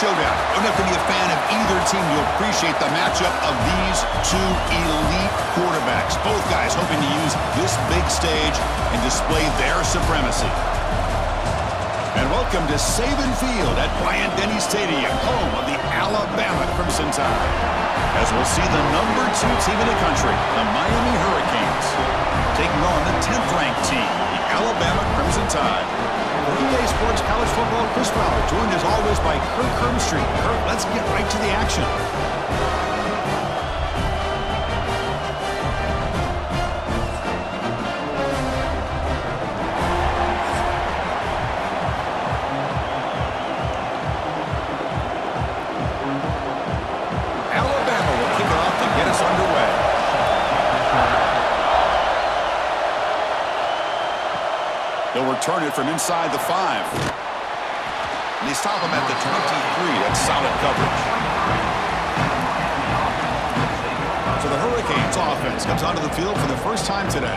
showdown. Don't have to be a fan of either team to appreciate the matchup of these two elite quarterbacks. Both guys hoping to use this big stage and display their supremacy. And welcome to Saban Field at Bryant-Denny Stadium, home of the Alabama Crimson Tide. As we'll see the #2 team in the country, the Miami Hurricanes, taking on the 10th-ranked team, the Alabama Crimson Tide. For EA Sports College Football, Chris Fowler, joined as always by Kirk Hermstreet. Kirk, let's get right to the action. Alabama will kick it off to get us underway. They'll return it from inside the 5. And they stop him at the 23. That's solid coverage. So the Hurricanes offense comes onto the field for the first time today.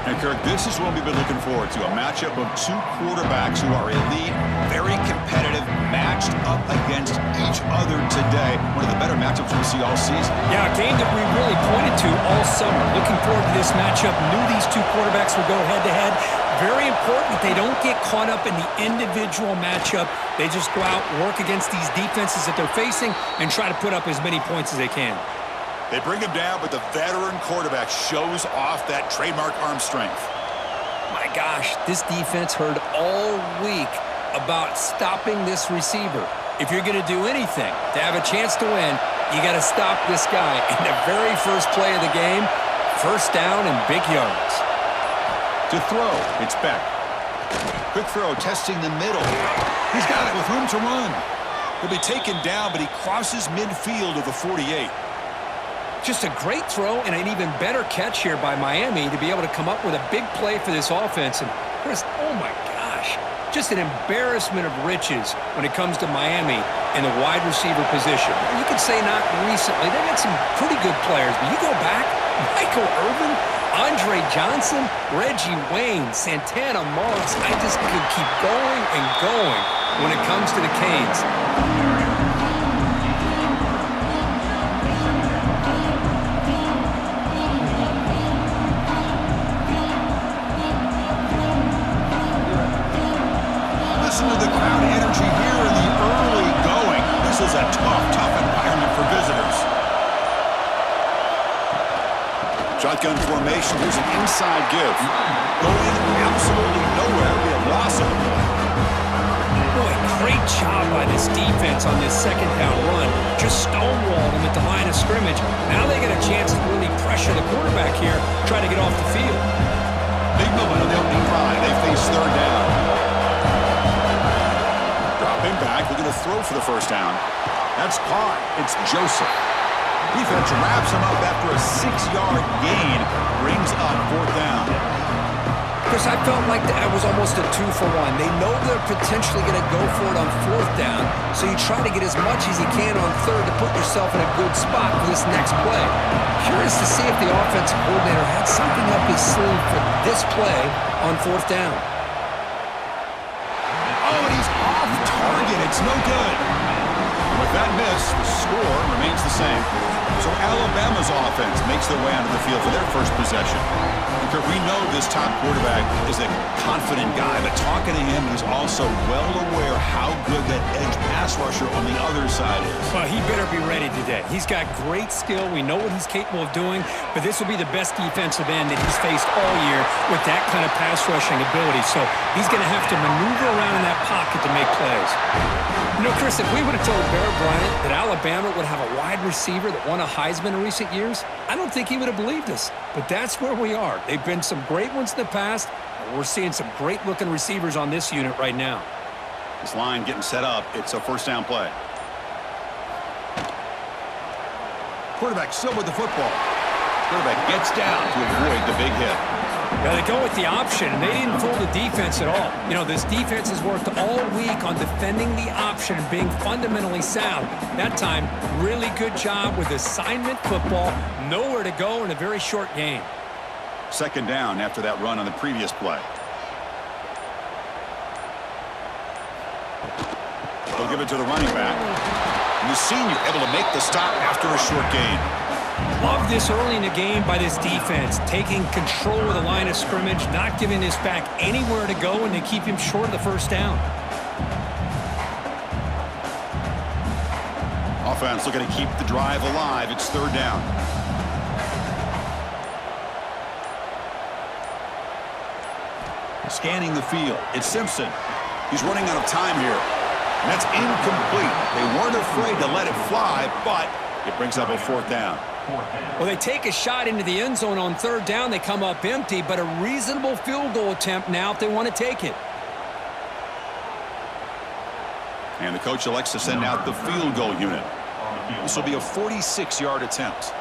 And Kirk, this is what we've been looking forward to, a matchup of two quarterbacks who are elite, very competitive, matched up against each other today. One of the better matchups we'll see all season. Yeah, a game that we really pointed to all summer. Looking forward to this matchup. Knew these two quarterbacks would go head-to-head. Very important that they don't get caught up in the individual matchup. They just go out, work against these defenses that they're facing, and try to put up as many points as they can. They bring him down, but the veteran quarterback shows off that trademark arm strength. My gosh, this defense heard all week about stopping this receiver. If you're going to do anything to have a chance to win, you got to stop this guy. In the very first play of the game, first down and big yards. To throw, it's Beck. Quick throw, testing the middle. He's got it with room to run. He'll be taken down, but he crosses midfield of the 48. Just a great throw and an even better catch here by Miami to be able to come up with a big play for this offense. And Chris, oh my gosh, just an embarrassment of riches when it comes to Miami in the wide receiver position. You could say not recently. They've had some pretty good players, but you go back, Michael Irvin, Andre Johnson, Reggie Wayne, Santana Moss. I just could keep going and going when it comes to the Canes. Listen to the crowd energy here in the early going. This is a tough environment for visitors. Shotgun formation. Here's an inside give. Going absolutely nowhere. It'll be a loss of the play. Boy, great job by this defense on this second down run. Just stonewalled them at the line of scrimmage. Now they get a chance to really pressure the quarterback here, try to get off the field. Big moment on the opening drive. They face third down. Dropping back. They're going to throw for the first down. That's caught. It's Joseph. Defense wraps him up after a 6-yard gain. Brings up fourth down. Chris, I felt like that was almost a 2-for-1. They know they're potentially going to go for it on fourth down, so you try to get as much as you can on third to put yourself in a good spot for this next play. Curious to see if the offensive coordinator had something up his sleeve for this play on fourth down. Oh, and he's off target. It's no good. With that miss, the score remains the same. So Alabama's offense makes their way onto the field for their first possession. Because we know this top quarterback is a confident guy, but talking to him, he's also well aware how good that edge pass rusher on the other side is. Well, he better be ready today. He's got great skill. We know what he's capable of doing, but this will be the best defensive end that he's faced all year with that kind of pass rushing ability. So he's going to have to maneuver around in that pocket to make plays. You know, Chris, if we would have told Bear Bryant that Alabama would have a wide receiver that won a Heisman in recent years, I don't think he would have believed us. But that's where we are. They've been some great ones in the past, and we're seeing some great-looking receivers on this unit right now. This line getting set up. It's a first down play. Quarterback still with the football. Quarterback gets down to avoid the big hit. Yeah, they go with the option, and they didn't fool the defense at all. You know, this defense has worked all week on defending the option and being fundamentally sound. That time, really good job with assignment football. Nowhere to go in a very short game. Second down after that run on the previous play. So give it to the running back. And the senior able to make the stop after a short gain. Love this early in the game by this defense, taking control of the line of scrimmage, not giving this back anywhere to go, and they keep him short of the first down. Offense looking to keep the drive alive. It's third down. Scanning the field. It's Simpson. He's running out of time here. And that's incomplete. They weren't afraid to let it fly, but it brings up a fourth down. Well, they take a shot into the end zone on third down. They come up empty, but a reasonable field goal attempt now if they want to take it. And the coach elects to send out the field goal unit. This will be a 46-yard attempt.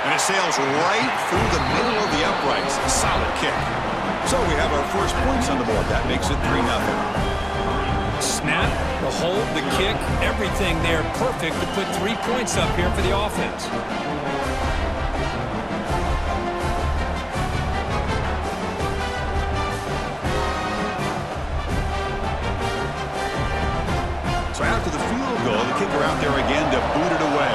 And it sails right through the middle of the uprights. A solid kick. So we have our first points on the board. That makes it 3-0. Snap, the hold, the kick, everything there perfect to put 3 points up here for the offense. So after the field goal, the kicker out there again to boot it away.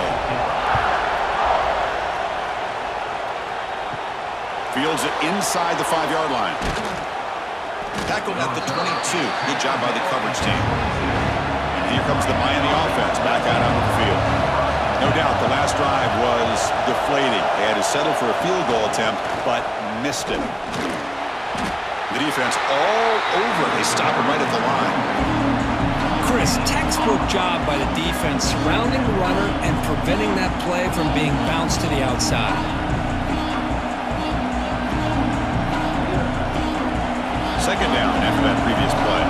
Fields it inside the 5-yard line. Tackled at the 22. Good job by the coverage team. And here comes the Miami offense back out onto the field. No doubt the last drive was deflating. They had to settle for a field goal attempt, but missed it. The defense all over. They stop him right at the line. Chris, textbook job by the defense surrounding the runner and preventing that play from being bounced to the outside. Second down after that previous play.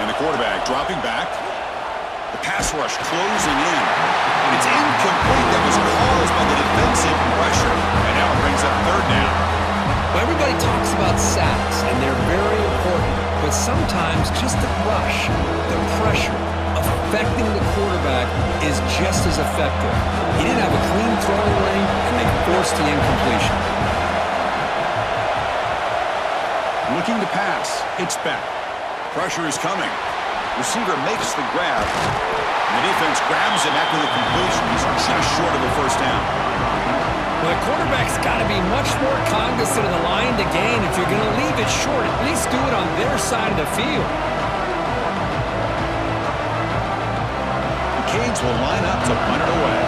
And the quarterback dropping back. The pass rush closing in. It's incomplete. That was caused by the defensive pressure. And now it brings up third down. Well, everybody talks about sacks, and they're very important. But sometimes just the rush, the pressure, affecting the quarterback is just as effective. He didn't have a clean throwing lane, and they forced the incompletion. Looking to pass. It's back. Pressure is coming. Receiver makes the grab. And the defense grabs him after the completion. He's just short of the first down. Well, the quarterback's got to be much more cognizant of the line to gain. If you're going to leave it short, at least do it on their side of the field. Canes will line up to punt it away.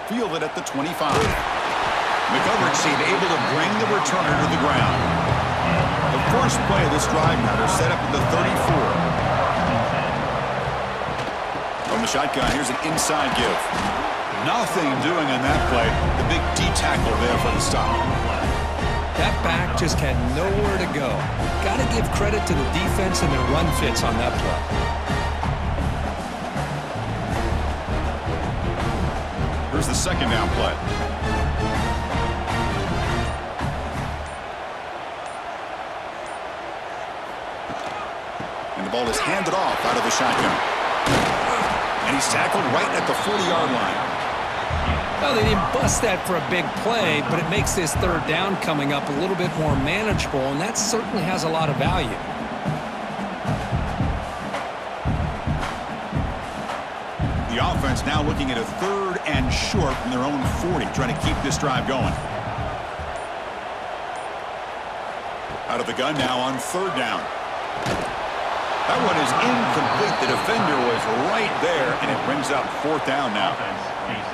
Fielded at the 25. The coverage team able to bring the returner to the ground. The first play of this drive now, they're set up at the 34. From the shotgun, here's an inside give. Nothing doing on that play. The big D tackle there for the stop. That back just had nowhere to go. Got to give credit to the defense and their run fits on that play. Here's the second down play. And the ball is handed off out of the shotgun. And he's tackled right at the 40-yard line. Well, they didn't bust that for a big play, but it makes this third down coming up a little bit more manageable, and that certainly has a lot of value. The offense now looking at a third and short from their own 40, trying to keep this drive going. Out of the gun now on third down. That one is incomplete. The defender was right there, and it brings up fourth down now.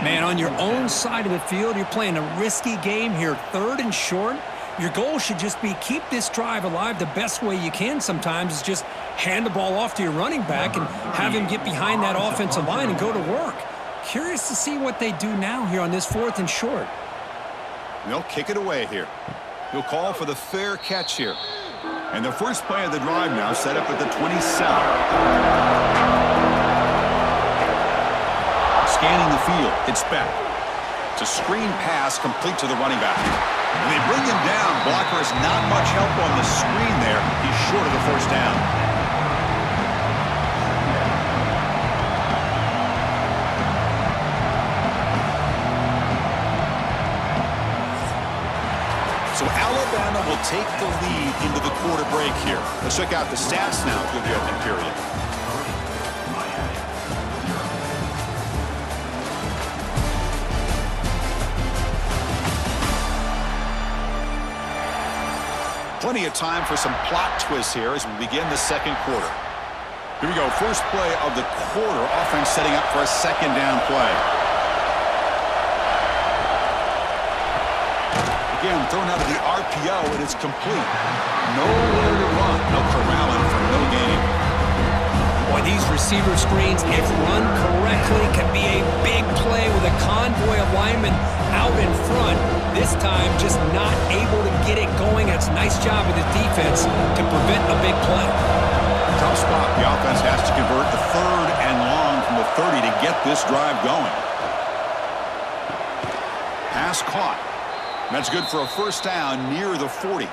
Man, on your own side of the field, you're playing a risky game here, third and short. Your goal should just be keep this drive alive the best way you can sometimes is just hand the ball off to your running back and have him get behind that offensive line and go to work. Curious to see what they do now here on this fourth and short. They'll kick it away here. He'll call for the fair catch here. And the first play of the drive now set up at the 27. Scanning the field, it's back. It's a screen pass complete to the running back. And they bring him down. Blocker has not much help on the screen there. He's short of the first down. Alabama will take the lead into the quarter break here. Let's check out the stats now through the opening period. Plenty of time for some plot twists here as we begin the second quarter. Here we go. First play of the quarter. Offense setting up for a second down play. Again, thrown out of the RPO, and it's complete. Nowhere to run. No corralling for no gain. Boy, these receiver screens, if run correctly, can be a big play with a convoy of linemen out in front. This time, just not able to get it going. It's a nice job of the defense to prevent a big play. Tough spot. The offense has to convert the third and long from the 30 to get this drive going. Pass caught. That's good for a first down near the 40.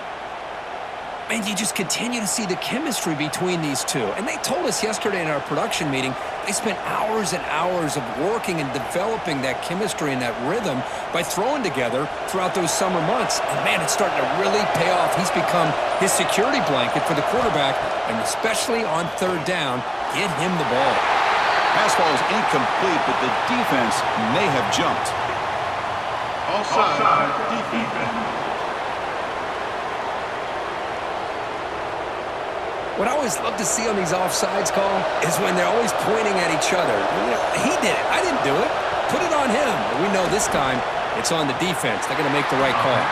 And you just continue to see the chemistry between these two. And they told us yesterday in our production meeting, they spent hours and hours of working and developing that chemistry and that rhythm by throwing together throughout those summer months. And, man, it's starting to really pay off. He's become his security blanket for the quarterback, and especially on third down, get him the ball. Pass ball is incomplete, but the defense may have jumped. Offside defense. What I always love to see on these offsides call is when they're always pointing at each other. You know, he did it. I didn't do it. Put it on him. We know this time it's on the defense. They're going to make the right call.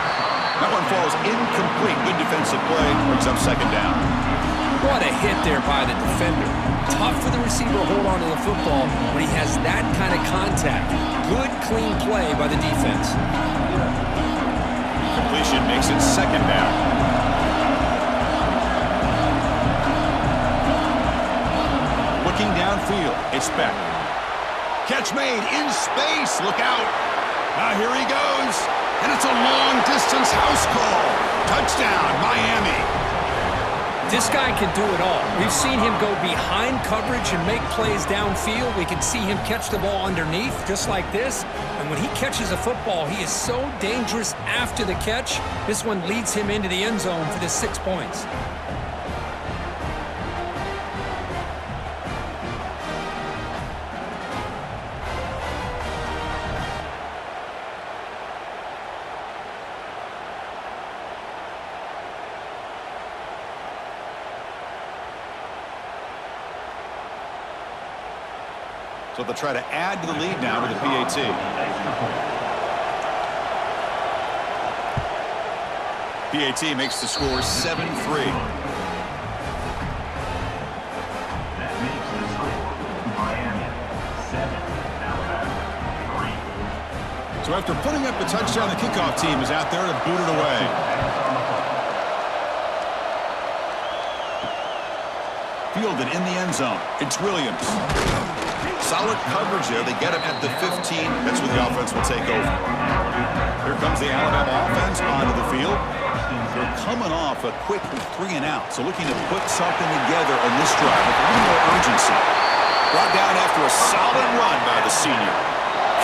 That one falls incomplete. Good defensive play. Brings up second down. What a hit there by the defender. Tough for the receiver to hold on to the football when he has that kind of contact. Good, clean play by the defense. Completion makes it second down. Looking downfield, it's Beck. Catch made in space. Look out. Now here he goes. And it's a long-distance house call. Touchdown, Miami. This guy can do it all. We've seen him go behind coverage and make plays downfield. We can see him catch the ball underneath, just like this. And when he catches a football, he is so dangerous after the catch. This one leads him into the end zone for the 6 points. So they'll try to add to the lead now with the PAT. PAT makes the score 7-3. That makes the score Miami 7, Alabama 3. So after putting up a touchdown, the kickoff team is out there to boot it away. Fielded in the end zone. It's Williams. Solid coverage there. They get him at the 15. That's where the offense will take over. Here comes the Alabama offense onto the field. They're coming off a quick 3 and out. So looking to put something together on this drive with a little more urgency. Brought down after a solid run by the senior.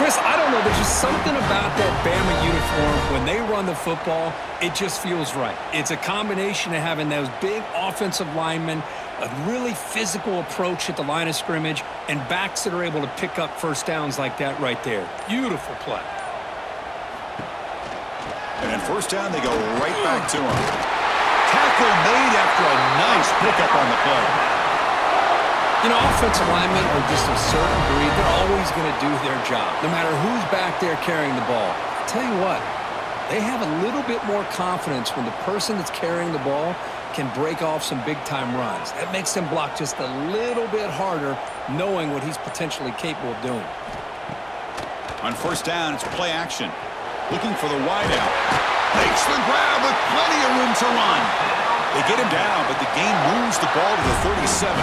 Chris, I don't know. There's just something about that Bama uniform. When they run the football, it just feels right. It's a combination of having those big offensive linemen, a really physical approach at the line of scrimmage, and backs that are able to pick up first downs like that right there. Beautiful play. And then first down, they go right back to him. Tackle made after a nice pickup on the play. You know, offensive linemen are just a certain breed. They're always going to do their job, no matter who's back there carrying the ball. I'll tell you what, they have a little bit more confidence when the person that's carrying the ball can break off some big-time runs. That makes them block just a little bit harder, knowing what he's potentially capable of doing. On first down, it's play action. Looking for the wideout. Makes the grab with plenty of room to run. They get him down, but the game moves the ball to the 37.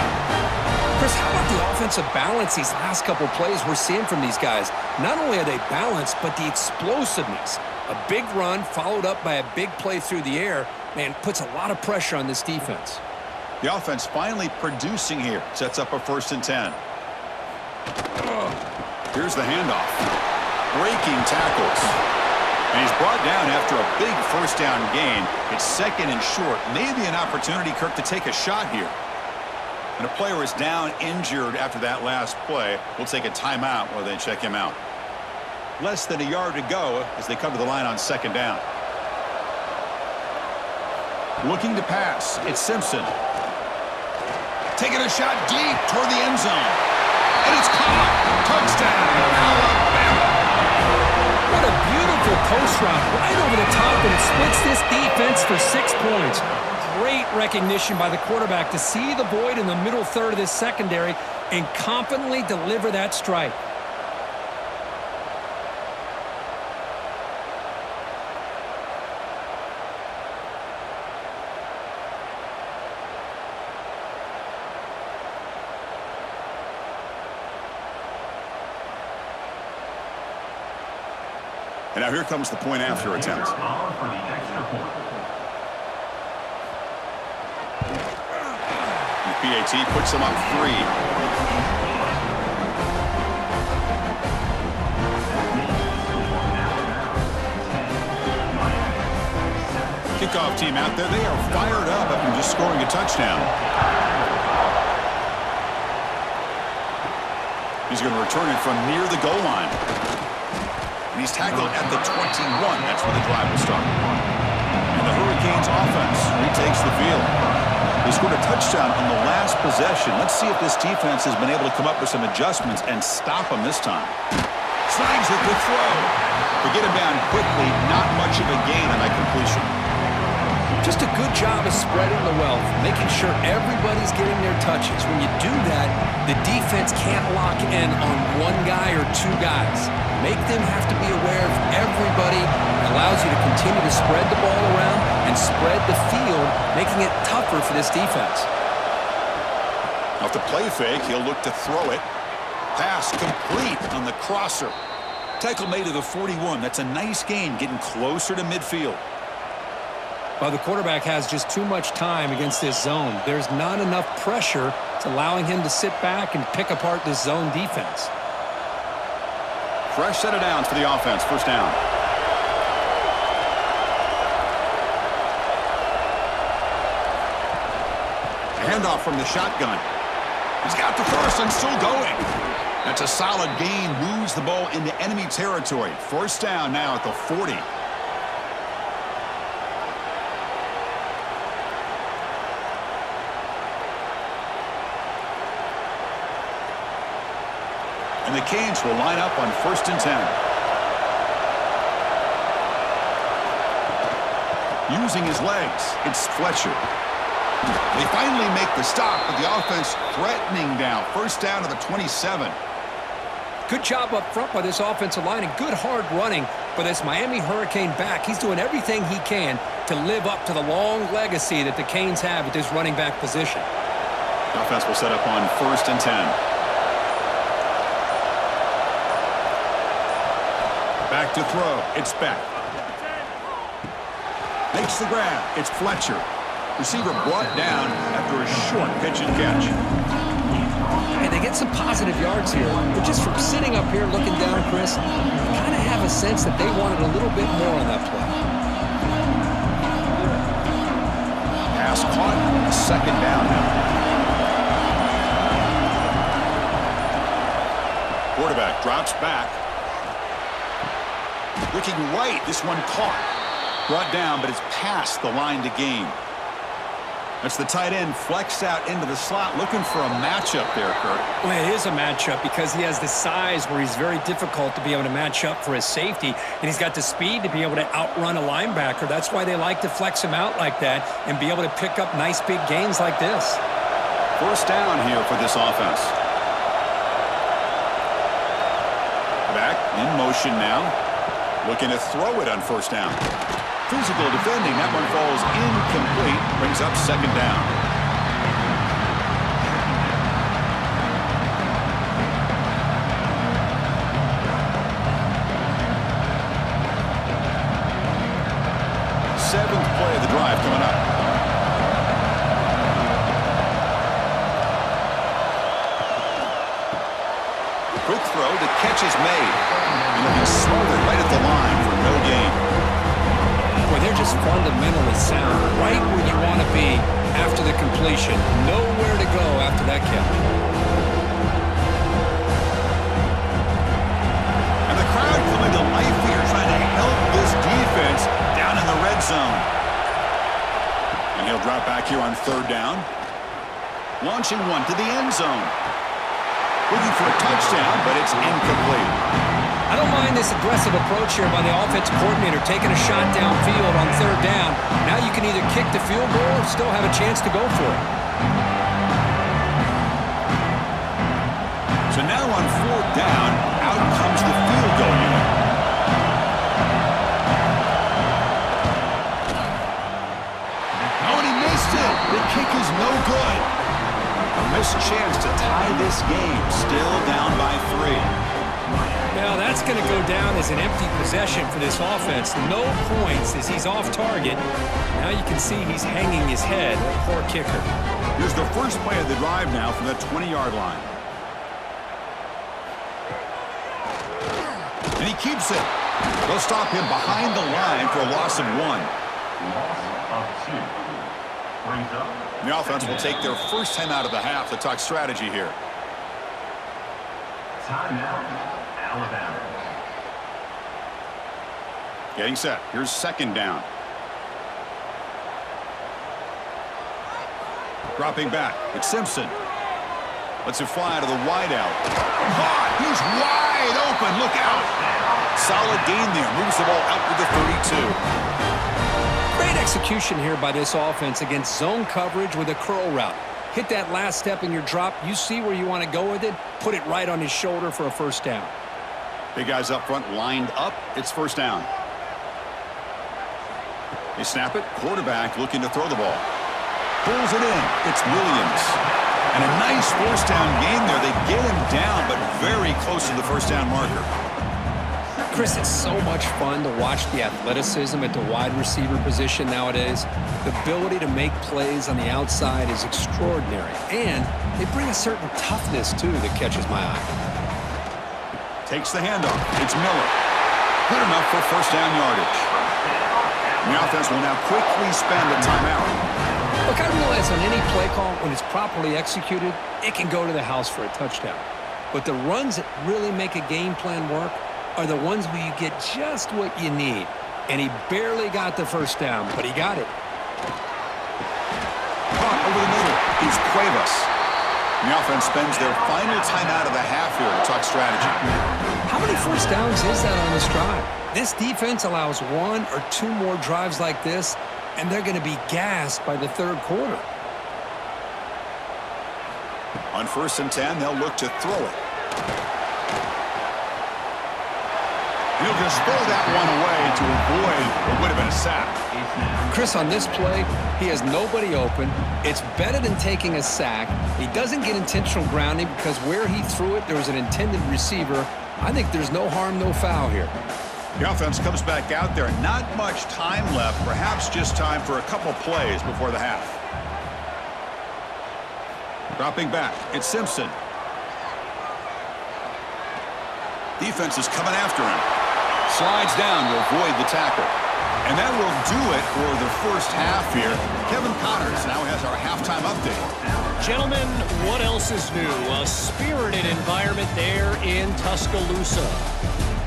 Chris, how about the offensive balance these last couple plays we're seeing from these guys? Not only are they balanced, but the explosiveness. A big run followed up by a big play through the air, man, puts a lot of pressure on this defense. The offense finally producing here. Sets up a 1st and 10. Here's the handoff. Breaking tackles. And he's brought down after a big first down gain. It's second and short. Maybe an opportunity, Kirk, to take a shot here. And a player is down injured after that last play. We'll take a timeout while they check him out. Less than a yard to go as they come to the line on second down. Looking to pass. It's Simpson. Taking a shot deep toward the end zone. And it's caught. Touchdown, Alabama. What a beautiful post route right over the top, and it splits this defense for 6 points. Great recognition by the quarterback to see the void in the middle third of this secondary and confidently deliver that strike. And now here comes the point after attempt. For the extra point. The PAT puts them up 3. Kickoff team out there. They are fired up after just scoring a touchdown. He's going to return it from near the goal line. And he's tackled at the 21. That's where the drive will start. And the Hurricanes offense retakes the field. They scored a touchdown on the last possession. Let's see if this defense has been able to come up with some adjustments and stop them this time. Slides with the throw. They get him down quickly. Not much of a gain on that completion. Just a good job of spreading the wealth, making sure everybody's getting their touches. When you do that, the defense can't lock in on one guy or 2 guys. Make them have to be aware of everybody. It allows you to continue to spread the ball around and spread the field, making it tougher for this defense. Off the play fake, he'll look to throw it. Pass complete on the crosser. Tackle made to the 41. That's a nice gain, getting closer to midfield. Well, the quarterback has just too much time against this zone. There's not enough pressure. It's allowing him to sit back and pick apart this zone defense. Fresh set of downs for the offense. First down. A handoff from the shotgun. He's got the first and still going. That's a solid gain. Moves the ball into enemy territory. First down now at the 40. And the Canes will line up on 1st and 10. Using his legs, it's Fletcher. They finally make the stop, but the offense threatening down. First down to the 27. Good job up front by this offensive line and good hard running for this Miami Hurricane back. He's doing everything he can to live up to the long legacy that the Canes have at this running back position. The offense will set up on 1st and 10. Back to throw. It's Beck. Makes the grab. It's Fletcher. Receiver brought down after a short pitch and catch. And they get some positive yards here. But just from sitting up here looking down, Chris, you kind of have a sense that they wanted a little bit more on that play. Pass caught. Second down now. Quarterback drops back. Looking right, this one caught. Brought down, but it's past the line to gain. That's the tight end flexed out into the slot, looking for a matchup there, Kurt. Well, it is a matchup because he has the size where he's very difficult to be able to match up for his safety, and he's got the speed to be able to outrun a linebacker. That's why they like to flex him out like that and be able to pick up nice big gains like this. First down here for this offense. Back in motion now. Looking to throw it on first down. Physical defending. That one falls incomplete. Brings up second down. Seventh play of the drive coming up. Quick throw. The catch is made. And he'll be smothered right at the line for no gain. Boy, they're just fundamentally sound, right where you want to be after the completion. Nowhere to go after that catch. And the crowd coming to life here, trying to help this defense down in the red zone. And he'll drop back here on third down. Launching one to the end zone. Looking for a touchdown, but it's incomplete. I don't mind this aggressive approach here by the offensive coordinator, taking a shot downfield on third down. Now you can either kick the field goal or still have a chance to go for it. So now on fourth down, out comes the field goal unit. Oh, and he missed it. The kick is no good. A missed chance to tie this game, still down by 3. Now that's going to go down as an empty possession for this offense. No points as he's off target. Now you can see he's hanging his head. Poor kicker. Here's the first play of the drive now from the 20-yard line. And he keeps it. They'll stop him behind the line for a loss of 1. Loss of 2. Brings up. The offense will take their first time out of the half to talk strategy here. Timeout. Alabama. Getting set. Here's second down. Dropping back. It's Simpson. Lets it fly out of the wideout. Caught! He's wide open. Look out. Solid gain there. Moves the ball out with the 32. Great execution here by this offense against zone coverage with a curl route. Hit that last step in your drop. You see where you want to go with it. Put it right on his shoulder for a first down. Big guys up front lined up. It's first down. They snap it. Quarterback looking to throw the ball. Pulls it in. It's Williams. And a nice first down gain there. They get him down, but very close to the first down marker. Chris, it's so much fun to watch the athleticism at the wide receiver position nowadays. The ability to make plays on the outside is extraordinary. And they bring a certain toughness, too, that catches my eye. Takes the handoff. It's Miller. Good enough for first down yardage. And the offense will now quickly spend a timeout. Look, I realize on any play call, when it's properly executed, it can go to the house for a touchdown. But the runs that really make a game plan work are the ones where you get just what you need. And he barely got the first down, but he got it. Caught over the middle is Cuevas. The offense spends their final timeout of the half here to talk strategy. How many first downs is that on this drive? This defense allows 1 or 2 more drives like this, and they're going to be gassed by the third quarter. On 1st and 10, they'll look to throw it. He'll just throw that one away to avoid what would have been a sack. Chris, on this play, he has nobody open. It's better than taking a sack. He doesn't get intentional grounding because where he threw it, there was an intended receiver. I think there's no harm, no foul here. The offense comes back out there. Not much time left. Perhaps just time for a couple plays before the half. Dropping back. It's Simpson. Defense is coming after him. Slides down to avoid the tackle. And that will do it for the first half here. Kevin Connors now has our halftime update. Gentlemen, what else is new? A spirited environment there in Tuscaloosa.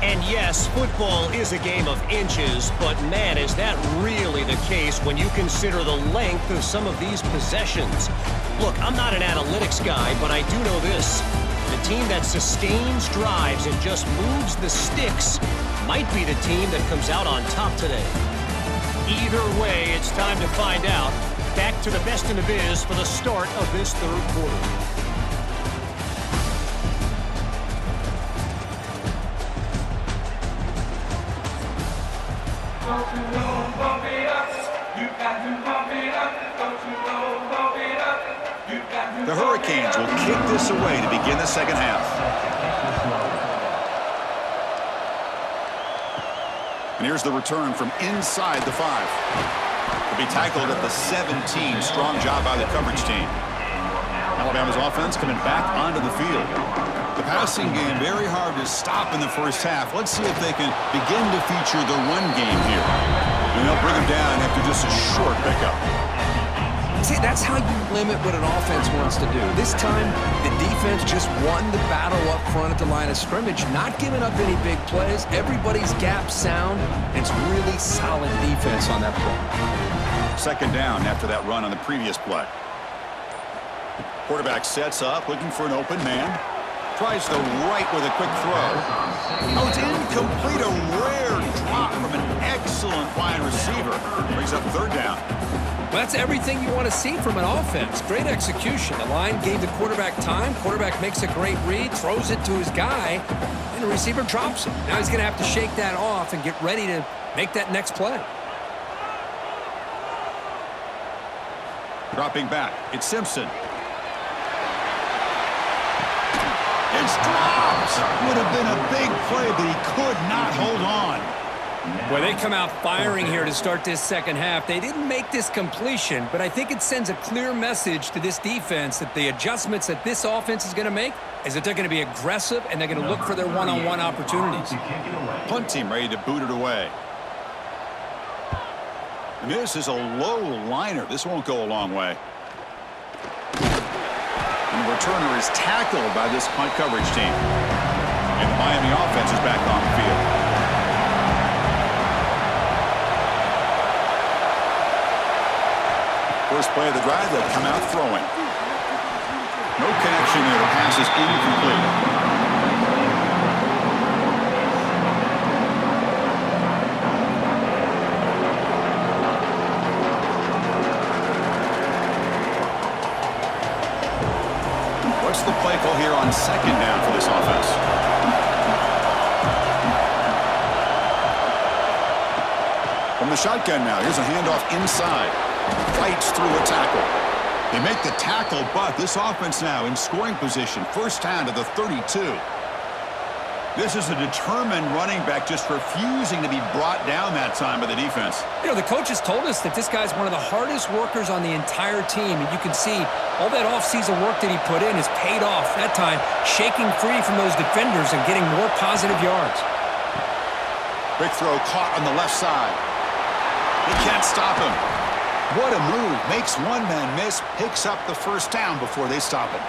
And yes, football is a game of inches, but man, is that really the case when you consider the length of some of these possessions. Look, I'm not an analytics guy, but I do know this. The team that sustains drives and just moves the sticks might be the team that comes out on top today. Either way, it's time to find out. Back to the best in the biz for the start of this third quarter. The Hurricanes will kick this away to begin the second half. And here's the return from inside the 5. Will be tackled at the 17. Strong job by the coverage team. Alabama's offense coming back onto the field. The passing game very hard to stop in the first half. Let's see if they can begin to feature the run game here. And they'll bring them down after just a short pickup. See, that's how you limit what an offense wants to do. This time, the defense just won the battle up front at the line of scrimmage, not giving up any big plays. Everybody's gap sound, and it's really solid defense on that play. Second down after that run on the previous play. Quarterback sets up, looking for an open man. Tries the right with a quick throw. Oh, it's incomplete. A rare drop from an excellent wide receiver. Brings up third down. Well, that's everything you want to see from an offense. Great execution. The line gave the quarterback time. Quarterback makes a great read, throws it to his guy, and the receiver drops it. Now he's going to have to shake that off and get ready to make that next play. Dropping back, it's Simpson. It's dropped! Would have been a big play, but he could not hold on. Well, they come out firing here to start this second half. They didn't make this completion, but I think it sends a clear message to this defense that the adjustments that this offense is going to make is that they're going to be aggressive and they're going to look for their one-on-one opportunities. Punt team ready to boot it away. And this is a low liner. This won't go a long way. And the returner is tackled by this punt coverage team. And the Miami offense is back on the field. First play of the drive, they'll come out throwing. No connection there. The pass is incomplete. What's the play call here on second down for this offense? From the shotgun now, here's a handoff inside. Fights through a tackle. They make the tackle, but this offense now in scoring position. First down to the 32. This is a determined running back just refusing to be brought down that time by the defense. You know, the coaches told us that this guy's one of the hardest workers on the entire team, and you can see all that offseason work that he put in has paid off. That time, shaking free from those defenders and getting more positive yards. Big throw caught on the left side. They can't stop him. What a move. Makes one man miss, picks up the first down before they stop him.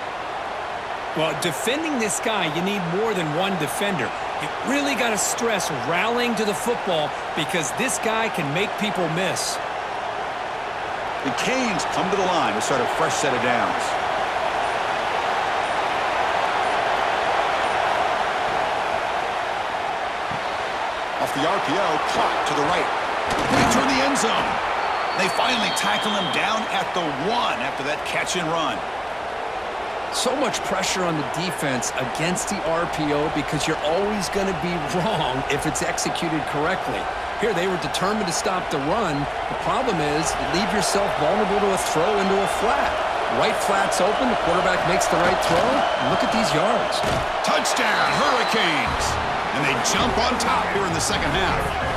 Well, defending this guy, you need more than one defender. You really got to stress rallying to the football because this guy can make people miss. The Canes come to the line to start a fresh set of downs. Off the RPO, caught to the right. Return the end zone. They finally tackle him down at the 1 after that catch and run. So much pressure on the defense against the RPO because you're always going to be wrong if it's executed correctly. Here, they were determined to stop the run. The problem is you leave yourself vulnerable to a throw into a flat. Right flat's open, the quarterback makes the right throw. Look at these yards. Touchdown, Hurricanes! And they jump on top here in the second half.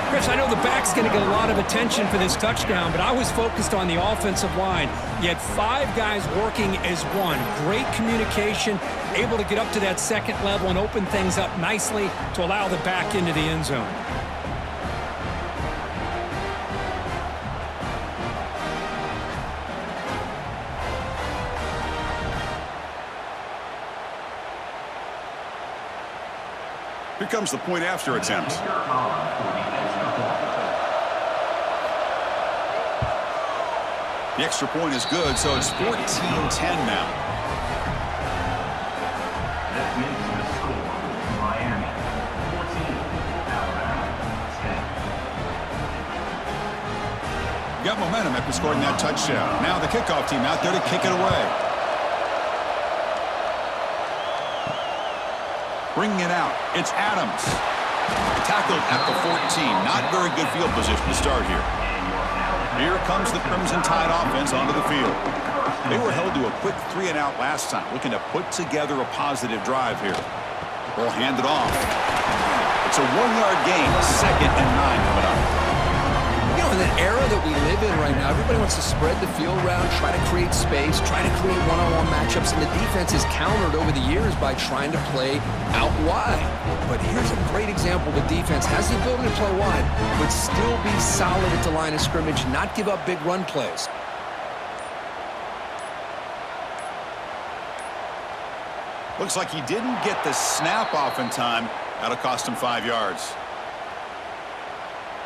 Chris, I know the back's going to get a lot of attention for this touchdown, but I was focused on the offensive line. You had 5 guys working as one. Great communication, able to get up to that second level and open things up nicely to allow the back into the end zone. Here comes the point after attempt. The extra point is good, so it's 14-10 now. That makes the score Miami 14, Alabama 10. Got momentum after scoring that touchdown. Now the kickoff team out there to kick it away. Bringing it out, it's Adams. Tackled at the 14. Not very good field position to start here. Here comes the Crimson Tide offense onto the field. They were held to a quick 3-and-out last time, looking to put together a positive drive here. Ball handed off. It's a 1-yard gain, 2nd and 9 coming up. You know, in the era that we live in right now, everybody wants to spread the field around, try to create space, try to create one-on-one matchups, and the defense is countered over the years by trying to play out wide. But here's a great example. The defense has the ability to play wide, but still be solid at the line of scrimmage, not give up big run plays. Looks like he didn't get the snap off in time. That'll cost him 5 yards.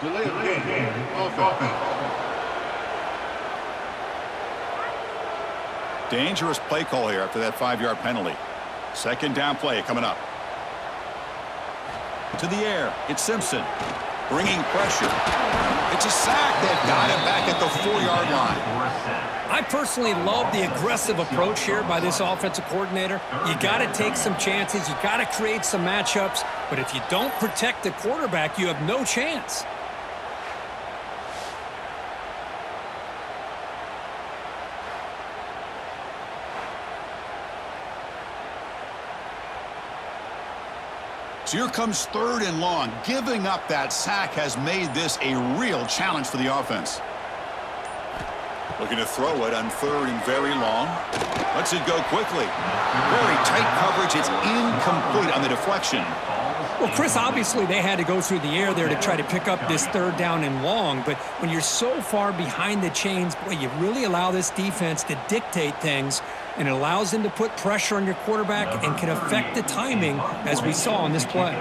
Delay of game. Offense. Dangerous play call here after that 5-yard penalty. Second down play coming up. To the air. It's Simpson. Bringing pressure. It's a sack. They've got him back at the 4-yard line. I personally love the aggressive approach here by this offensive coordinator. You got to take some chances. You got to create some matchups. But if you don't protect the quarterback, you have no chance. So here comes 3rd and long. Giving up that sack has made this a real challenge for the offense. Looking to throw it on 3rd and very long. Lets it go quickly. Very tight coverage. It's incomplete on the deflection. Well, Chris, obviously they had to go through the air there to try to pick up this 3rd down and long. But when you're so far behind the chains, boy, you really allow this defense to dictate things. And it allows them to put pressure on your quarterback and can affect the timing, as we saw on this play.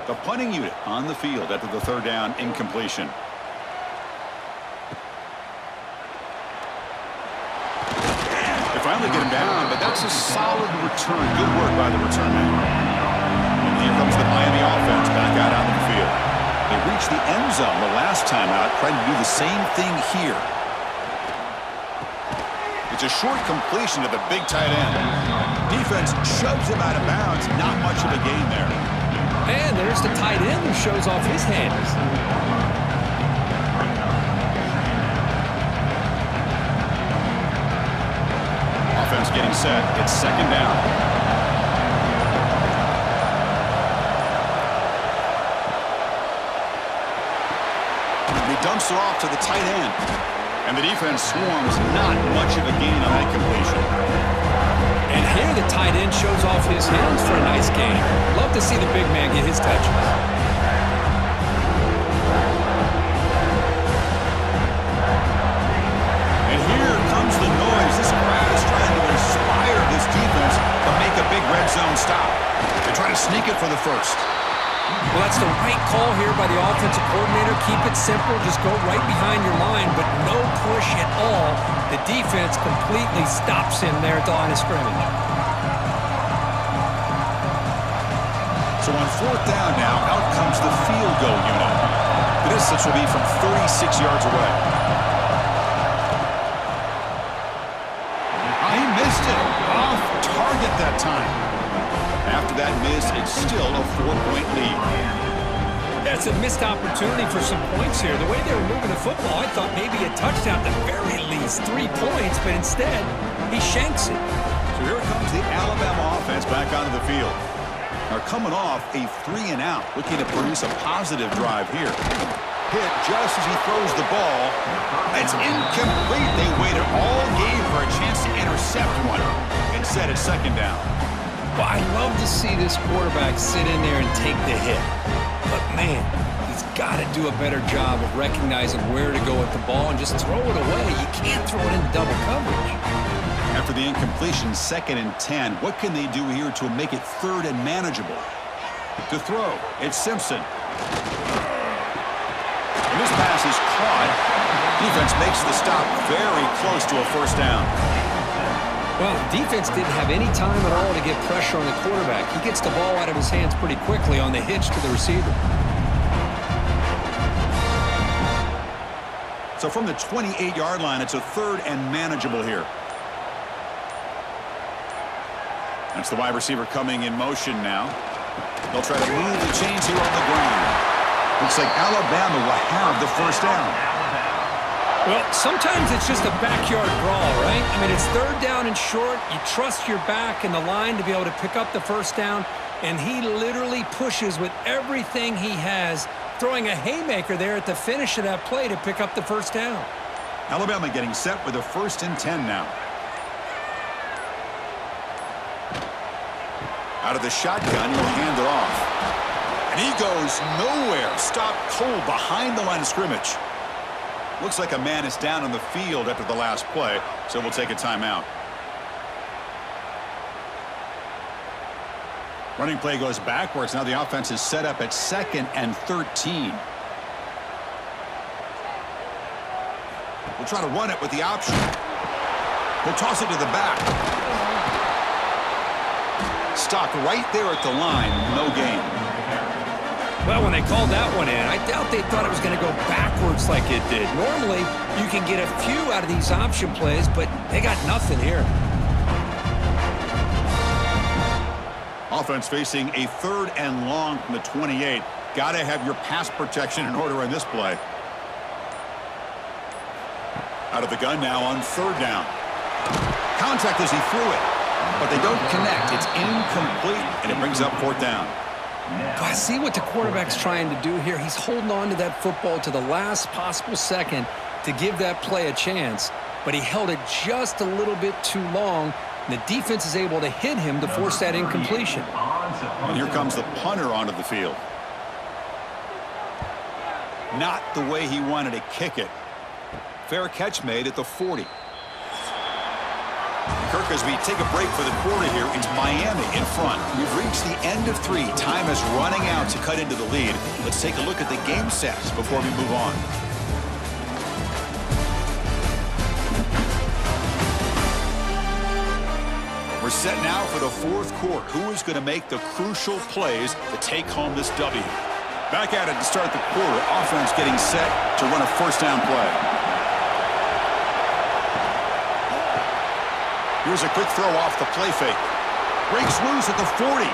The punting unit on the field after the 3rd down incompletion. They finally get him down, but that's a solid return. Good work by the return man. And here comes the Miami offense back out onto the field. They reached the end zone the last time out, trying to do the same thing here. It's a short completion to the big tight end. Defense shoves him out of bounds. Not much of a gain there. And there's the tight end who shows off his hands. Offense getting set. It's 2nd down. He dumps it off to the tight end. And the defense swarms. Not much of a gain on that completion. And here the tight end shows off his hands for a nice gain. Love to see the big man get his touches. And here comes the noise. This crowd is trying to inspire this defense to make a big red zone stop. They try to sneak it for the 1st. Well, that's the right call here by the offensive coordinator. Keep it simple. Just go right behind your line, but no push at all. The defense completely stops him there at the line of scrimmage. So on 4th down now, out comes the field goal unit. The distance will be from 36 yards away. He missed it. Off target that time. After that miss, it's still a 4-point lead. That's a missed opportunity for some points here. The way they were moving the football, I thought maybe a touchdown at the very least, 3 points, but instead, he shanks it. So here comes the Alabama offense back onto the field. They're coming off a 3-and-out, looking to produce a positive drive here. Hit just as he throws the ball. It's incomplete. They waited all game for a chance to intercept one. Instead, it's 2nd down. Well, I love to see this quarterback sit in there and take the hit. But, man, he's got to do a better job of recognizing where to go with the ball and just throw it away. You can't throw it into double coverage. After the incompletion, 2nd and 10. What can they do here to make it 3rd and manageable? To throw, it's Simpson. And this pass is caught. Defense makes the stop very close to a 1st down. Well, defense didn't have any time at all to get pressure on the quarterback. He gets the ball out of his hands pretty quickly on the hitch to the receiver. So from the 28-yard line, it's a 3rd and manageable here. That's the wide receiver coming in motion now. They'll try to move the chains here on the ground. Looks like Alabama will have the 1st down. Well, sometimes it's just a backyard brawl, right? I mean, it's 3rd down and short. You trust your back and the line to be able to pick up the 1st down, and he literally pushes with everything he has throwing a haymaker there at the finish of that play to pick up the first down. Alabama getting set with a 1st and 10 now. Out of the shotgun, he'll hand it off. And he goes nowhere. Stopped cold behind the line of scrimmage. Looks like a man is down on the field after the last play, so we'll take a timeout. Running play goes backwards. Now the offense is set up at 2nd and 13. We'll try to run it with the option. He'll toss it to the back. Stopped right there at the line. No gain. Well, when they called that one in, I doubt they thought it was going to go backwards like it did. Normally, you can get a few out of these option plays, but they got nothing here. Offense facing a 3rd and long from the 28. Got to have your pass protection in order in this play. Out of the gun now on 3rd down. Contact as he threw it, but they don't connect. It's incomplete, and it brings up 4th down. I see what the quarterback's trying to do here. He's holding on to that football to the last possible second to give that play a chance, but he held it just a little bit too long. The defense is able to hit him to force that incompletion. And here comes the punter onto the field. Not the way he wanted to kick it. Fair catch made at the 40. Kirk, as we take a break for the quarter here, it's Miami in front. We've reached the end of 3. Time is running out to cut into the lead. Let's take a look at the game stats before we move on. We're set now for the 4th quarter. Who is going to make the crucial plays to take home this W? Back at it to start the quarter. Offense getting set to run a 1st down play. Here's a quick throw off the play fake. Breaks loose at the 40.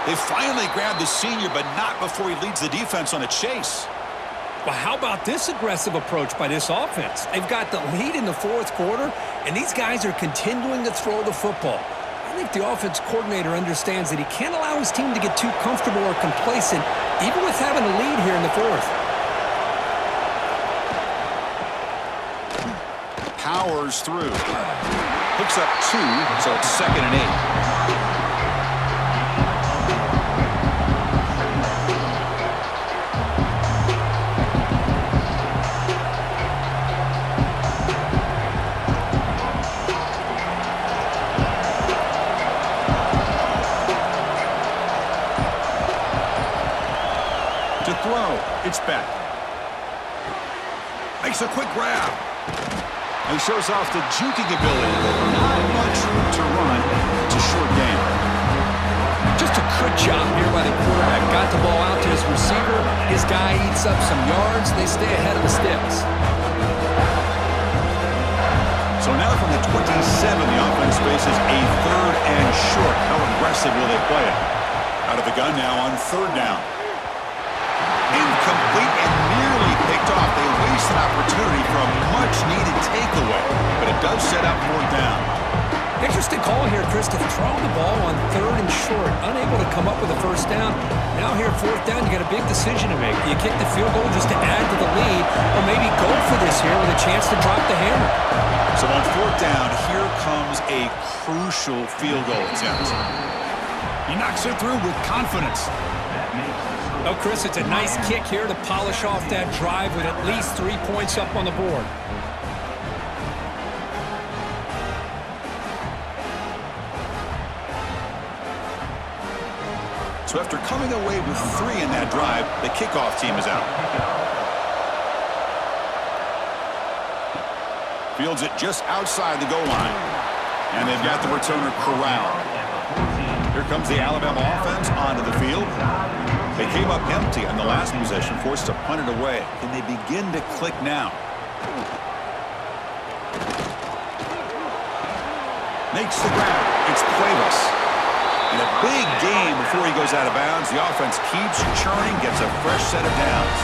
They finally grabbed the senior, but not before he leads the defense on a chase. Well, how about this aggressive approach by this offense? They've got the lead in the 4th quarter, and these guys are continuing to throw the football. I think the offense coordinator understands that he can't allow his team to get too comfortable or complacent, even with having a lead here in the 4th. Powers through. Picks up 2, so it's 2nd and 8. To throw, it's back. Makes a quick grab. He shows off the juking ability, but not much room to run. It's a short game. Just a good job here by the quarterback. Got the ball out to his receiver. His guy eats up some yards. They stay ahead of the sticks. So now from the 27, the offense faces a 3rd and short. How aggressive will they play it? Out of the gun now on 3rd down. Incomplete and nearly picked off. They waste an opportunity for a much-needed takeaway, but it does set up 4th down. Interesting call here, Chris, to throw the ball on 3rd and short. Unable to come up with a 1st down. Now here, 4th down, you got a big decision to make. Do you kick the field goal just to add to the lead, or maybe go for this here with a chance to drop the hammer? So on 4th down, here comes a crucial field goal attempt. He knocks it through with confidence. Oh, Chris, it's a nice kick here to polish off that drive with at least 3 points up on the board. So after coming away with 3 in that drive, the kickoff team is out. Fields it just outside the goal line. And they've got the returner corralled. Here comes the Alabama offense onto the field. They came up empty on the last possession, forced to punt it away. Can they begin to click now? Makes the grab. It's playless. And a big game before he goes out of bounds. The offense keeps churning, gets a fresh set of downs.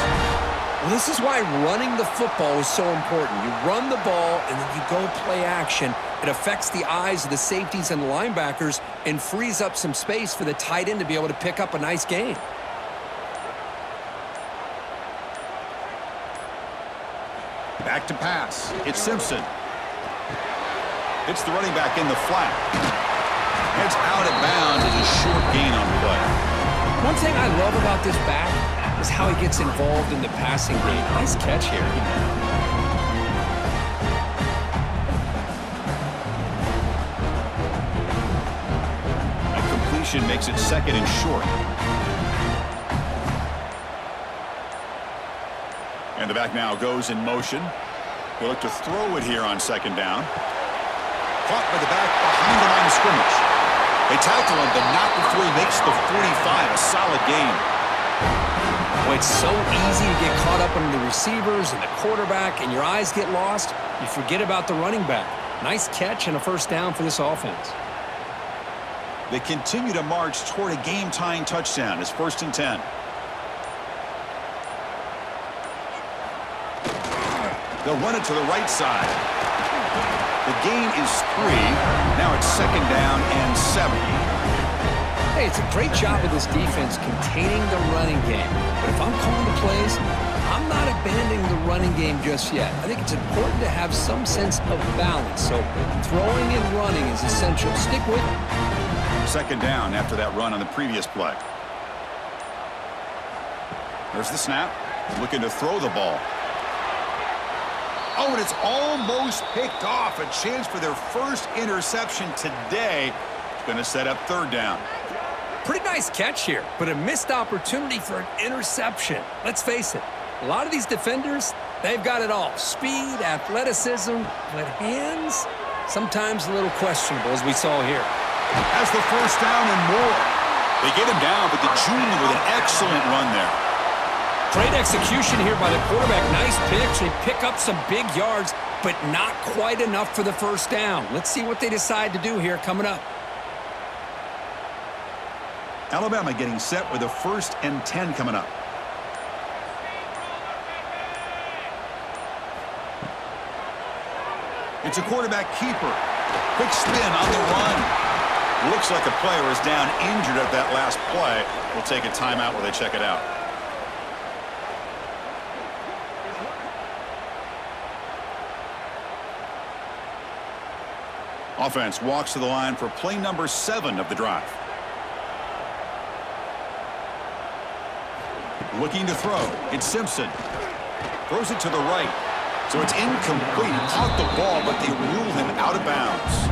Well, this is why running the football is so important. You run the ball, and then you go play action. It affects the eyes of the safeties and the linebackers and frees up some space for the tight end to be able to pick up a nice gain. to pass. It's Simpson. It's the running back in the flat. It's out of bounds as a short gain on play. One thing I love about this back is how he gets involved in the passing game. Nice catch here. A completion makes it 2nd and short. And the back now goes in motion. He'll look to throw it here on 2nd down. Caught by the back behind the line of scrimmage. They tackle him, but not before he makes the 45. A solid gain. Boy, it's so easy to get caught up in the receivers and the quarterback, and your eyes get lost. You forget about the running back. Nice catch and a 1st down for this offense. They continue to march toward a game-tying touchdown. It's 1st and 10. They'll run it to the right side. The gain is 3. Now it's 2nd down and 7. Hey, it's a great job of this defense containing the running game. But if I'm calling the plays, I'm not abandoning the running game just yet. I think it's important to have some sense of balance. So throwing and running is essential. Stick with it. 2nd down after that run on the previous play. There's the snap. Looking to throw the ball. Oh, and it's almost picked off. A chance for their first interception today. It's going to set up 3rd down. Pretty nice catch here, but a missed opportunity for an interception. Let's face it, a lot of these defenders, they've got it all. Speed, athleticism, but hands, sometimes a little questionable, as we saw here. Has the 1st down and more. They get him down, but the junior with an excellent run there. Great execution here by the quarterback. Nice pitch. They pick up some big yards, but not quite enough for the 1st down. Let's see what they decide to do here coming up. Alabama getting set with a 1st and 10 coming up. It's a quarterback keeper. Quick spin on the run. Looks like a player is down injured at that last play. We'll take a timeout while they check it out. Offense walks to the line for play number 7 of the drive. Looking to throw. It's Simpson. Throws it to the right. So it's incomplete. Caught the ball, but they rule him out of bounds.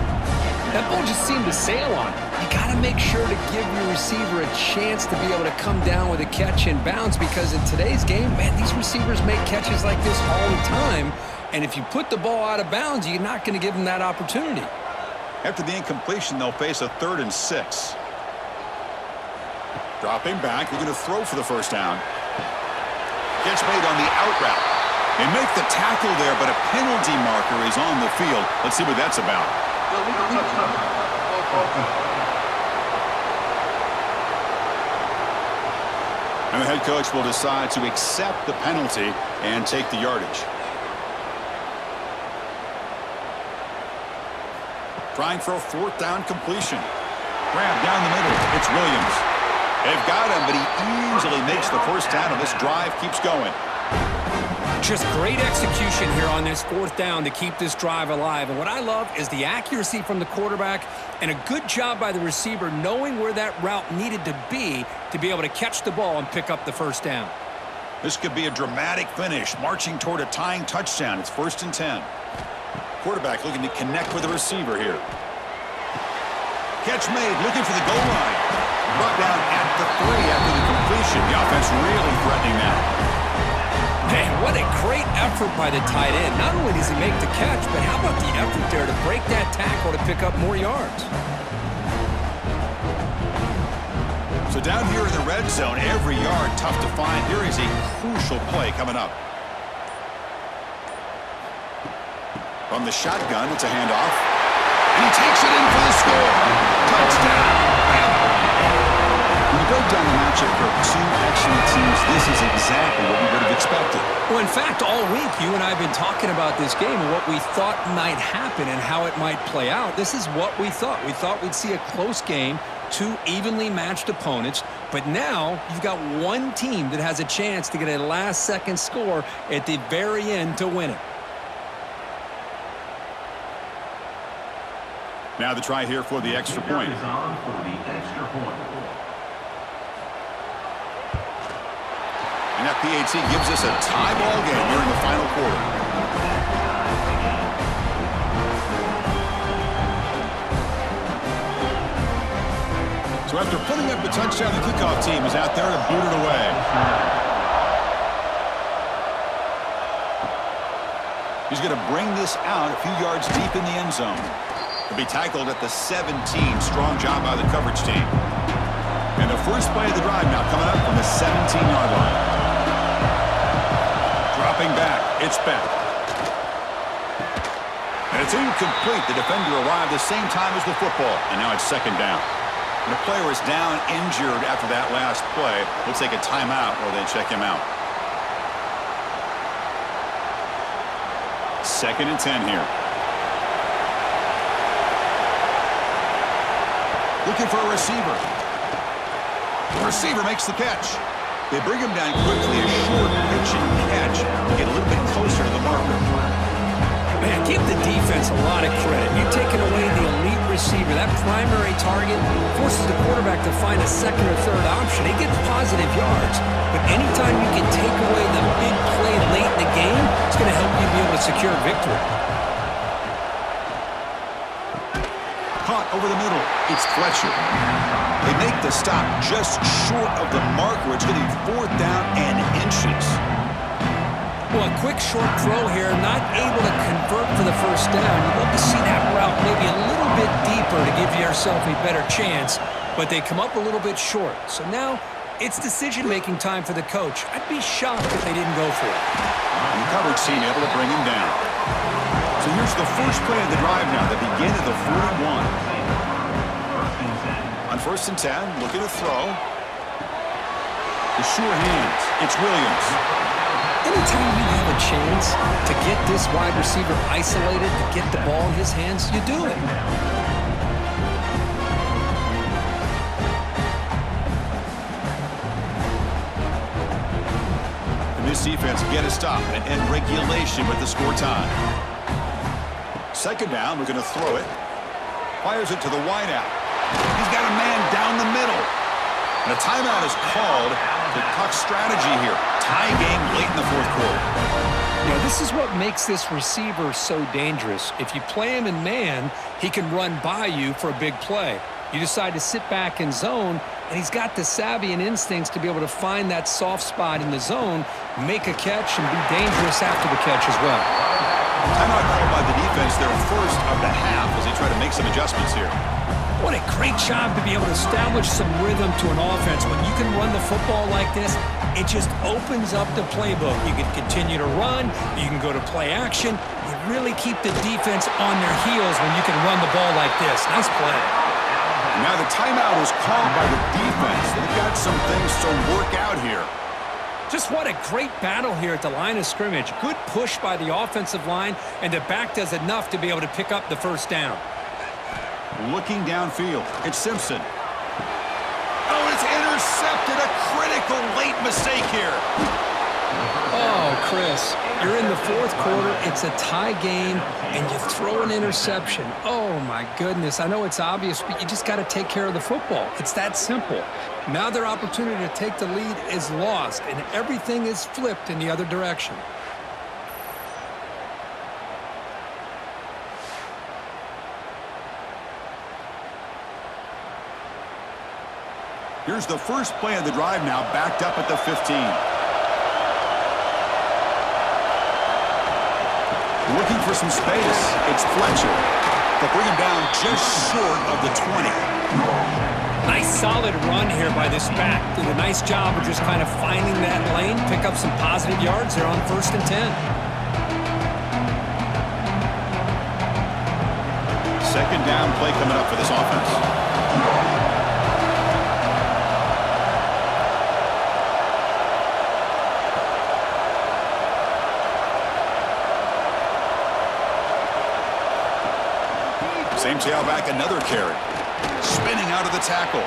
That ball just seemed to sail on him. You got to make sure to give your receiver a chance to be able to come down with a catch and bounce, because in today's game, man, these receivers make catches like this all the time. And if you put the ball out of bounds, you're not going to give them that opportunity. After the incompletion, they'll face a 3rd and 6. Dropping back, they're going to throw for the 1st down. Catch made on the out route. They make the tackle there, but a penalty marker is on the field. Let's see what that's about. And the head coach will decide to accept the penalty and take the yardage. Trying for a 4th down completion. Grab down the middle. It's Williams. They've got him, but he easily makes the 1st down, and this drive keeps going. Just great execution here on this 4th down to keep this drive alive. And what I love is the accuracy from the quarterback and a good job by the receiver knowing where that route needed to be able to catch the ball and pick up the 1st down. This could be a dramatic finish, marching toward a tying touchdown. It's 1st and 10. Quarterback looking to connect with the receiver here. Catch made, looking for the goal line. Brought down at the 3 after the completion. The offense really threatening that. Man, what a great effort by the tight end. Not only does he make the catch, but how about the effort there to break that tackle to pick up more yards? So down here in the red zone, every yard tough to find. Here is a crucial play coming up. From the shotgun, it's a handoff. And he takes it in for the score. Touchdown. When you break down the matchup for 2 excellent teams, this is exactly what we would have expected. Well, in fact, all week, you and I have been talking about this game and what we thought might happen and how it might play out. This is what we thought. We thought we'd see a close game, 2 evenly matched opponents. But now you've got one team that has a chance to get a last-second score at the very end to win it. Now the try here for the extra point. And that PAT gives us a tie ball game during the final quarter. So after putting up a touchdown, the kickoff team is out there to boot it away. He's going to bring this out a few yards deep in the end zone. He'll be tackled at the 17. Strong job by the coverage team. And the first play of the drive now coming up from the 17-yard line. Dropping back. It's back. And it's incomplete. The defender arrived the same time as the football. And now it's second down. And the player is down injured after that last play. We'll take a timeout while they check him out. 2nd and 10 here. Looking for a receiver. The receiver makes the catch. They bring him down quickly, a short pitch and catch to get a little bit closer to the marker. Man, give the defense a lot of credit. You've taken away the elite receiver. That primary target forces the quarterback to find a second or third option. He gets positive yards. But anytime you can take away the big play late in the game, it's going to help you be able to secure victory. Caught over the middle. It's Fletcher. They make the stop just short of the marker. It's going to be 4th down and inches. Well, a quick short throw here, not able to convert for the first down. You'd love to see that route maybe a little bit deeper to give yourself a better chance, but they come up a little bit short. So now it's decision-making time for the coach. I'd be shocked if they didn't go for it. And the coverage team able to bring him down. So here's the first play of the drive now, the begin of the 41. On 1st and 10, looking to throw. The sure hands. It's Williams. Anytime you have a chance to get this wide receiver isolated, to get the ball in his hands, you do it. And this defense get a stop and regulation with the score time. 2nd down, we're going to throw it. Fires it to the wideout. He's got a man down the middle. And a timeout is called to talk strategy here. Tie game late in the 4th quarter. Yeah, this is what makes this receiver so dangerous. If you play him in man, he can run by you for a big play. You decide to sit back in zone, and he's got the savvy and instincts to be able to find that soft spot in the zone, make a catch, and be dangerous after the catch as well. Timeout called by the defense, their first of the half as they try to make some adjustments here. What a great job to be able to establish some rhythm to an offense. When you can run the football like this, it just opens up the playbook. You can continue to run. You can go to play action. You really keep the defense on their heels when you can run the ball like this. Nice play. Now the timeout is called by the defense. They've got some things to work out here. Just what a great battle here at the line of scrimmage. Good push by the offensive line, and the back does enough to be able to pick up the first down. Looking downfield, it's Simpson. Oh, it's intercepted. A critical late mistake here. Oh, Chris, you're in the 4th quarter. It's a tie game, and you throw an interception. Oh, my goodness. I know it's obvious, but you just got to take care of the football. It's that simple. Now their opportunity to take the lead is lost, and everything is flipped in the other direction. Here's the first play of the drive now, backed up at the 15. Looking for some space. It's Fletcher. They'll bring him down just short of the 20. Nice solid run here by this back. Did a nice job of just kind of finding that lane, pick up some positive yards there on 1st and 10. 2nd down play coming up for this offense. Same tailback, another carry. Spinning out of the tackle.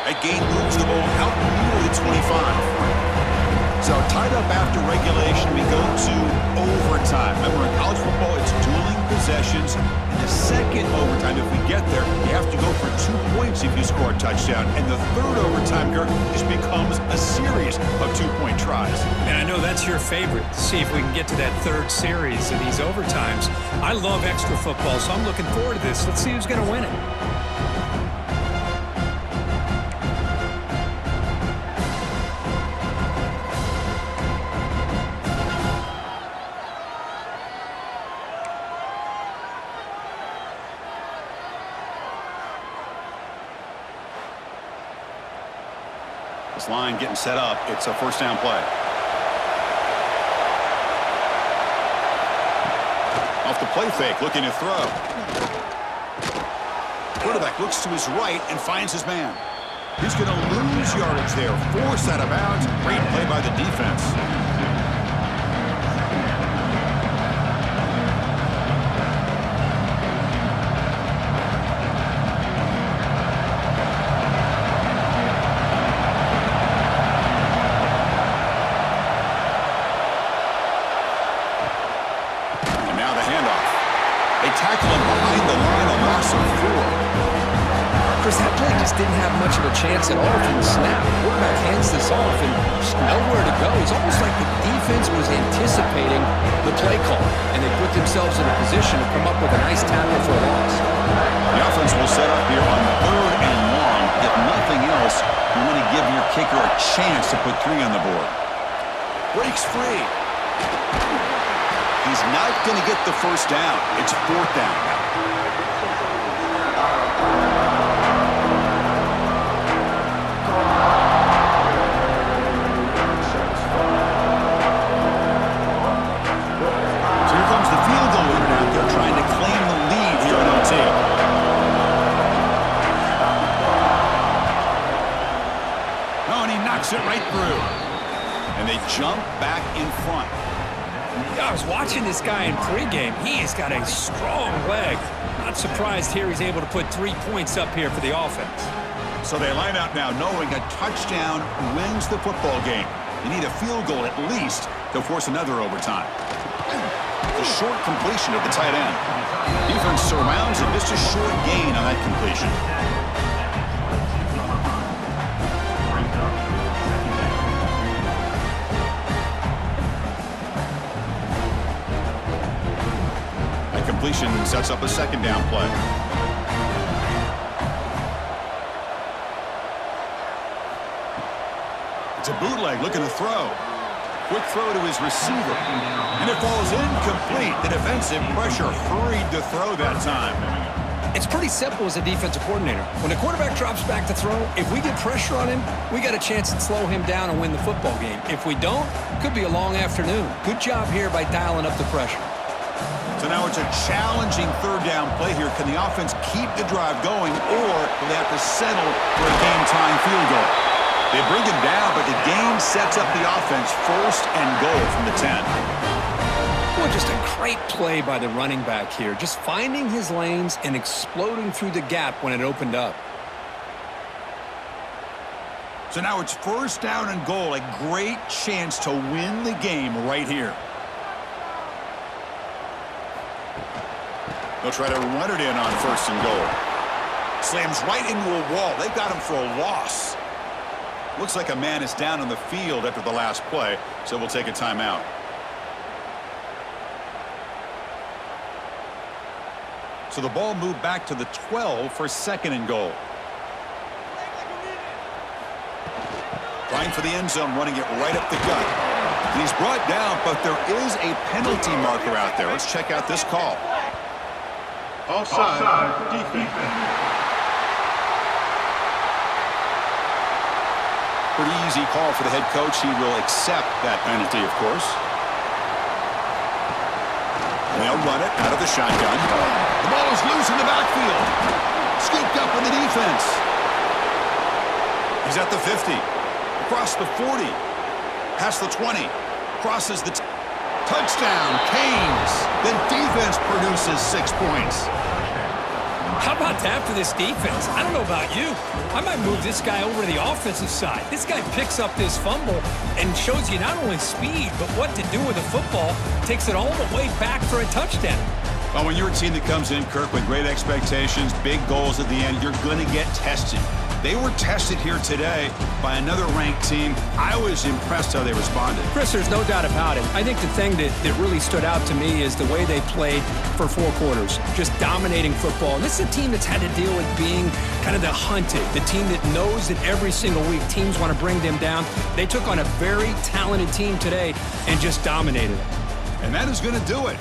That gain moves the ball out near the 25. So tied up after regulation, we go to overtime. Remember, in college football, it's dueling possessions. In the second overtime, if we get there, you have to go for 2 points if you score a touchdown. And the third overtime, Kirk, just becomes a series of 2-point tries. And I know that's your favorite. See if we can get to that third series of these overtimes. I love extra football, so I'm looking forward to this. Let's see who's going to win it. This line getting set up. It's a first down play. Off the play fake, looking to throw. Quarterback looks to his right and finds his man. He's going to lose yardage there. Forced out of bounds. Great play by the defense. Tackle him behind the line, a loss of 4. Chris, that play just didn't have much of a chance at all from the snap. Quarterback hands this off and just nowhere to go. It's almost like the defense was anticipating the play call, and they put themselves in a position to come up with a nice tackle for a loss. The offense will set up here on 3rd and long. If nothing else, you want to give your kicker a chance to put 3 on the board. Breaks free. He's not going to get the first down. It's 4th down now. So here comes the field goal unit out there trying to claim the lead here in OT. Oh, and he knocks it right through. And they jump back in front. I was watching this guy in pregame. He has got a strong leg. Not surprised here he's able to put 3 points up here for the offense. So they line up now knowing a touchdown wins the football game. You need a field goal at least to force another overtime. The short completion of the tight end. Defense surrounds him. Just a short gain on that completion. Completion sets up a 2nd down play. It's a bootleg looking to throw. Quick throw to his receiver. And it falls incomplete. The defensive pressure hurried to throw that time. It's pretty simple as a defensive coordinator. When the quarterback drops back to throw, if we get pressure on him, we got a chance to slow him down and win the football game. If we don't, it could be a long afternoon. Good job here by dialing up the pressure. So now it's a challenging 3rd down play here. Can the offense keep the drive going, or will they have to settle for a game-time field goal? They bring him down, but the game sets up the offense 1st and goal from the 10. Well, just a great play by the running back here. Just finding his lanes and exploding through the gap when it opened up. So now it's 1st down and goal. A great chance to win the game right here. They'll try to run it in on 1st and goal. Slams right into a wall. They've got him for a loss. Looks like a man is down on the field after the last play, so we'll take a timeout. So the ball moved back to the 12 for 2nd and goal. Trying for the end zone, running it right up the gut. And he's brought down, but there is a penalty marker out there. Let's check out this call. Offside, defense. Pretty easy call for the head coach. He will accept that penalty, of course. And they'll run it out of the shotgun. The ball is loose in the backfield. Scooped up in the defense. He's at the 50. Across the 40. Past the 20. Crosses the touchdown. Canes. The defense produces 6 points. How about that for this defense? I don't know about you. I might move this guy over to the offensive side. This guy picks up this fumble and shows you not only speed, but what to do with the football. Takes it all the way back for a touchdown. Well, when you're a team that comes in, Kirk, with great expectations, big goals at the end, you're going to get tested. They were tested here today by another ranked team. I was impressed how they responded. Chris, there's no doubt about it. I think the thing that really stood out to me is the way they played for 4 quarters, just dominating football. And this is a team that's had to deal with being kind of the hunted, the team that knows that every single week teams want to bring them down. They took on a very talented team today and just dominated it. And that is going to do it.